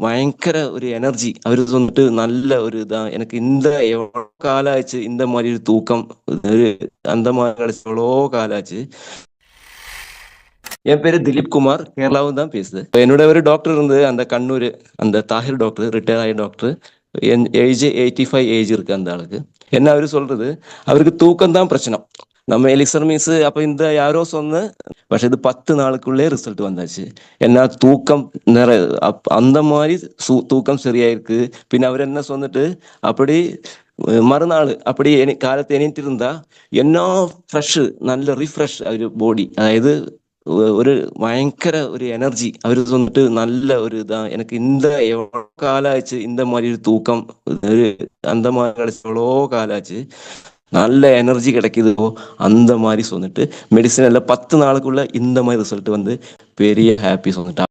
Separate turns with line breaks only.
பயங்கர ஒரு எனர்ஜி. அவரு வந்துட்டு நல்ல ஒரு எனக்கு இந்த எவ்வளோ காலம் ஆச்சு இந்த மாதிரி ஒரு தூக்கம் ஒரு அந்த மாதிரி கிடைச்சு எவ்வளோ காலம் ஆச்சு. என் பேரு திலீப் குமார், கேரளாவும் தான் பேசுது. என்னோட ஒரு டாக்டர் இருந்து அந்த கண்ணூர், அந்த தாஹிர் டாக்டர், ரிட்டையர் ஆய டாக்டர். என் ஏஜ் 85 ஏஜ் இருக்கு அந்த ஆளுக்கு. என்ன அவரு சொல்றது, அவருக்கு தூக்கம் தான் பிரச்சனை. நம்ம எலிக்சர் மீன்ஸ் அப்ப இந்த யாரோ சொன்ன, പക്ഷെ இது 10 நாளுக்குள்ளே ரிசல்ட் வந்தாச்சு. என்ன தூக்கம் நிறைய அந்த மாதிரி தூக்கம் சரியா இருக்கு. பின்ன அவர் என்ன சொன்னிட்டு அப்படி மறுநாள் அப்படி காலத்தை எண்ணிட்டு இருந்தா என்ன ஃப்ரெஷ், நல்ல ரீஃப்ரெஷ் ഒരു ബോഡി. അതായത് ഒരു ഭയങ്കര ഒരു எனர்ஜி. அவரு வந்துட்டு நல்ல ஒரு எனக்கு இந்த எவ்வளோ காலம் ஆச்சு இந்த மாதிரி ஒரு தூக்கம் ஒரு அந்த மாதிரி கிடைச்சு எவ்வளோ காலம் ஆச்சு. நல்ல எனர்ஜி கிடைக்குதோ அந்த மாதிரி சொன்னிட்டு மெடிசன் எல்லாம் 10 நாளுக்குள்ள இந்த மாதிரி ரிசல்ட் வந்து பெரிய ஹாப்பி சொன்னிட்டு